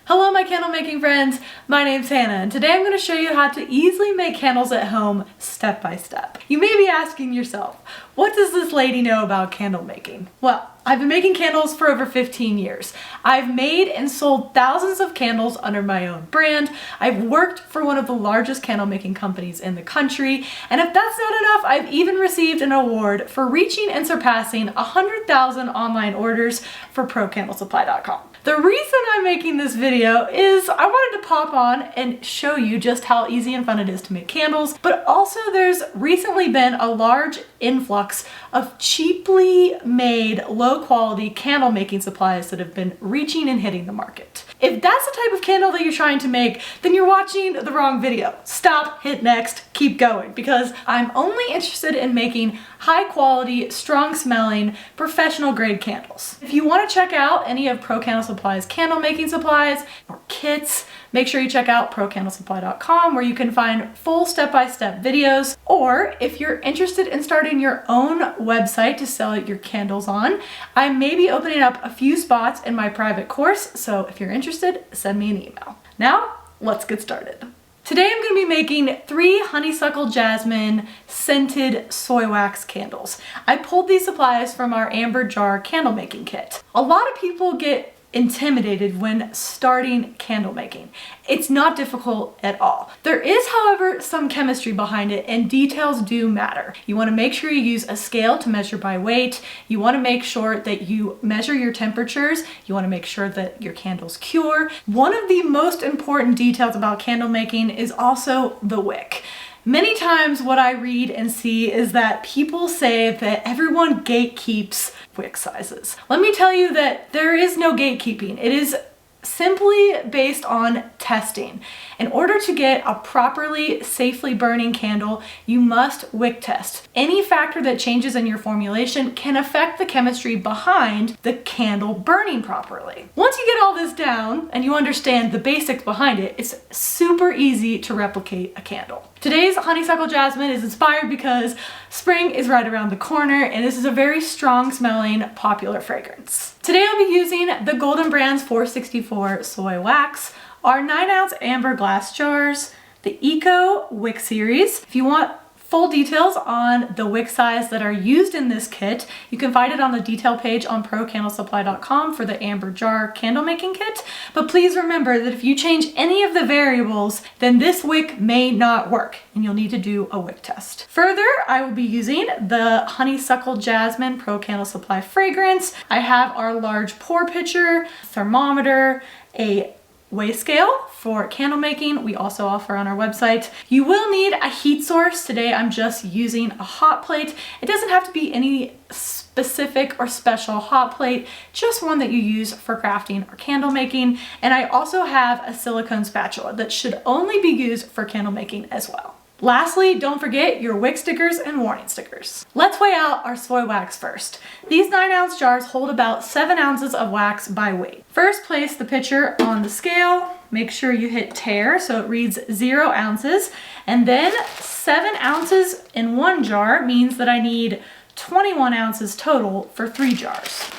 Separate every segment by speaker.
Speaker 1: Hello my candle making friends, my name's Hannah and today I'm going to show you how to easily make candles at home step by step. You may be asking yourself, what does this lady know about candle making? Well, I've been making candles for over 15 years. I've made and sold thousands of candles under my own brand. I've worked for one of the largest candle making companies in the country, and if that's not enough, I've even received an award for reaching and surpassing 100,000 online orders for ProCandleSupply.com. The reason I'm making this video is I wanted to pop on and show you just how easy and fun it is to make candles, but also there's recently been a large influx of cheaply made, low quality candle making supplies that have been reaching and hitting the market. If that's the type of candle that you're trying to make, then you're watching the wrong video. Stop, hit next, keep going, because I'm only interested in making high quality, strong smelling, professional grade candles. If you want to check out any of Pro Candle Supply's candle making supplies or kits, make sure you check out ProCandleSupply.com where you can find full step-by-step videos. Or if you're interested in starting your own website to sell your candles on, I may be opening up a few spots in my private course, so if you're interested, send me an email. Now, let's get started. Today I'm going to be making 3 honeysuckle jasmine scented soy wax candles. I pulled these supplies from our amber jar candle making kit. A lot of people get intimidated when starting candle making. It's not difficult at all. There is, however, some chemistry behind it and details do matter. You want to make sure you use a scale to measure by weight. You want to make sure that you measure your temperatures. You want to make sure that your candles cure. One of the most important details about candle making is also the wick. Many times what I read and see is that people say that everyone gatekeeps wick sizes. Let me tell you that there is no gatekeeping. It is simply based on testing. In order to get a properly, safely burning candle, you must wick test. Any factor that changes in your formulation can affect the chemistry behind the candle burning properly. Once you get all this down and you understand the basics behind it, it's super easy to replicate a candle. Today's honeysuckle jasmine is inspired because spring is right around the corner and this is a very strong smelling, popular fragrance. Today I'll be using the Golden Brand's 464 soy wax, our 9-ounce amber glass jars, the Eco Wick series. If you want full details on the wick size that are used in this kit, you can find it on the detail page on ProCandleSupply.com for the amber jar candle making kit. But please remember that if you change any of the variables, then this wick may not work and you'll need to do a wick test. Further, I will be using the Honeysuckle Jasmine Pro Candle Supply fragrance. I have our large pour pitcher, thermometer, a weigh scale for candle making. We also offer on our website. You will need a heat source. Today I'm just using a hot plate. It doesn't have to be any specific or special hot plate, just one that you use for crafting or candle making. And I also have a silicone spatula that should only be used for candle making as well. Lastly, don't forget your wick stickers and warning stickers. Let's weigh out our soy wax first. These 9-ounce jars hold about 7 ounces of wax by weight. First, place the pitcher on the scale. Make sure you hit tare so it reads 0 ounces. And then 7 ounces in one jar means that I need 21 ounces total for 3 jars.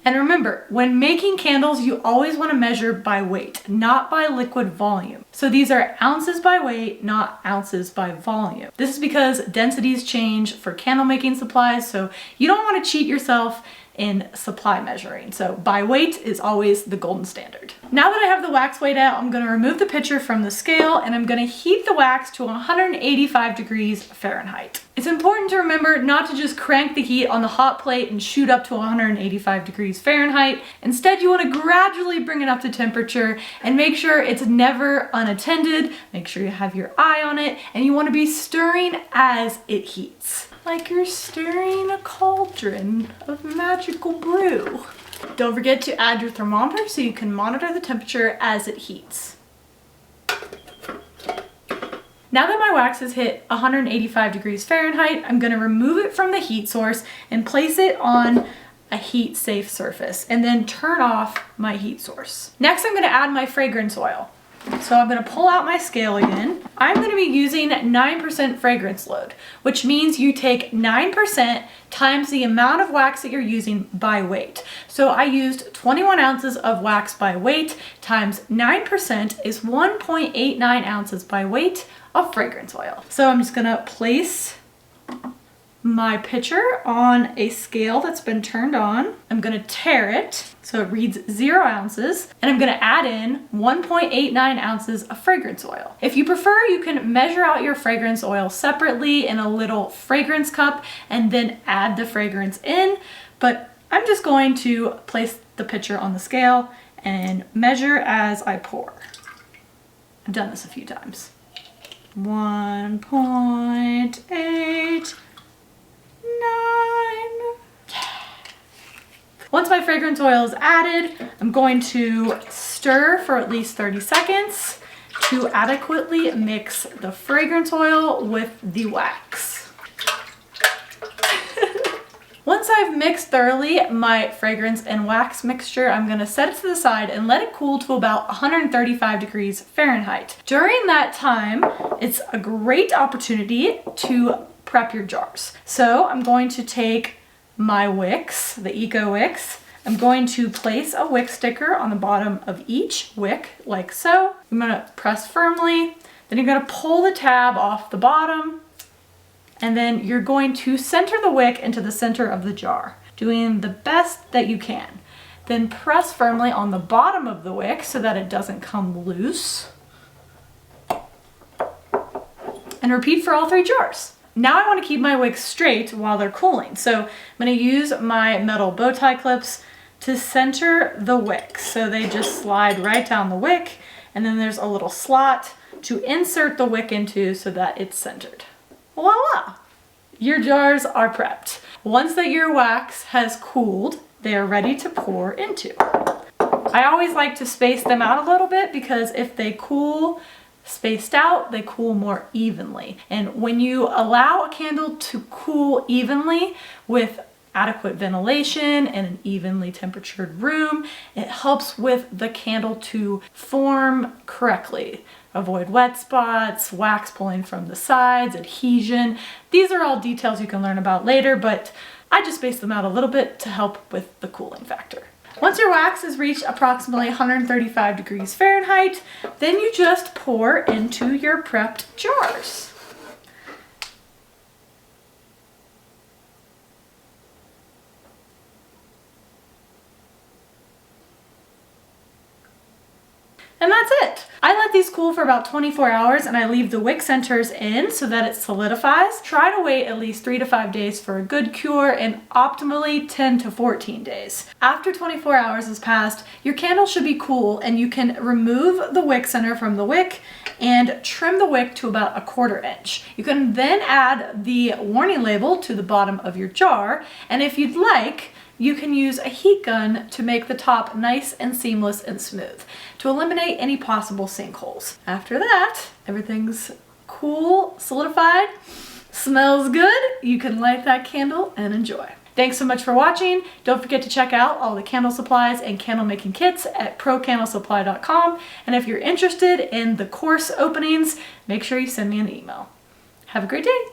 Speaker 1: And remember, when making candles, you always want to measure by weight, not by liquid volume. So these are ounces by weight, not ounces by volume. This is because densities change for candle making supplies, so you don't want to cheat yourself in supply measuring. So by weight is always the golden standard. Now that I have the wax weighed out, I'm going to remove the pitcher from the scale and I'm going to heat the wax to 185 degrees Fahrenheit. It's important to remember not to just crank the heat on the hot plate and shoot up to 185 degrees Fahrenheit. Instead, you want to gradually bring it up to temperature and make sure it's never unattended. Make sure you have your eye on it and you want to be stirring as it heats. Like you're stirring a cauldron of magical brew. Don't forget to add your thermometer so you can monitor the temperature as it heats. Now that my wax has hit 185 degrees Fahrenheit, I'm going to remove it from the heat source and place it on a heat safe surface and then turn off my heat source. Next, I'm going to add my fragrance oil. So I'm gonna pull out my scale again. I'm gonna be using 9% fragrance load, which means you take 9% times the amount of wax that you're using by weight. So I used 21 ounces of wax by weight times 9% is 1.89 ounces by weight of fragrance oil. So I'm just gonna place my pitcher on a scale that's been turned on. I'm gonna tare it so it reads 0 ounces, and I'm gonna add in 1.89 ounces of fragrance oil. If you prefer, you can measure out your fragrance oil separately in a little fragrance cup and then add the fragrance in, but I'm just going to place the pitcher on the scale and measure as I pour. I've done this a few times. 1.89. Once my fragrance oil is added, I'm going to stir for at least 30 seconds to adequately mix the fragrance oil with the wax. Once I've mixed thoroughly my fragrance and wax mixture, I'm gonna set it to the side and let it cool to about 135 degrees Fahrenheit. During that time, it's a great opportunity to prep your jars. So I'm going to take my wicks, the Eco Wicks. I'm going to place a wick sticker on the bottom of each wick, like so. I'm gonna press firmly, then you're gonna pull the tab off the bottom, and then you're going to center the wick into the center of the jar, doing the best that you can. Then press firmly on the bottom of the wick so that it doesn't come loose. And repeat for all 3 jars. Now I want to keep my wicks straight while they're cooling. So I'm going to use my metal bow tie clips to center the wick. So they just slide right down the wick, and then there's a little slot to insert the wick into so that it's centered. Voila! Your jars are prepped. Once that your wax has cooled, they are ready to pour into. I always like to space them out a little bit because if they cool spaced out, they cool more evenly. And when you allow a candle to cool evenly with adequate ventilation and an evenly temperatured room, it helps with the candle to form correctly. Avoid wet spots, wax pulling from the sides, adhesion. These are all details you can learn about later, but I just spaced them out a little bit to help with the cooling factor. Once your wax has reached approximately 135 degrees Fahrenheit, then you just pour into your prepped jars. And that's it. I let these cool for about 24 hours and I leave the wick centers in so that it solidifies. Try to wait at least 3 to 5 days for a good cure and optimally 10 to 14 days. After 24 hours has passed, your candle should be cool and you can remove the wick center from the wick and trim the wick to about 1/4 inch. You can then add the warning label to the bottom of your jar, and if you'd like, you can use a heat gun to make the top nice and seamless and smooth to eliminate any possible sinkholes. After that, everything's cool, solidified, smells good. You can light that candle and enjoy. Thanks so much for watching. Don't forget to check out all the candle supplies and candle making kits at procandlesupply.com. And if you're interested in the course openings, make sure you send me an email. Have a great day.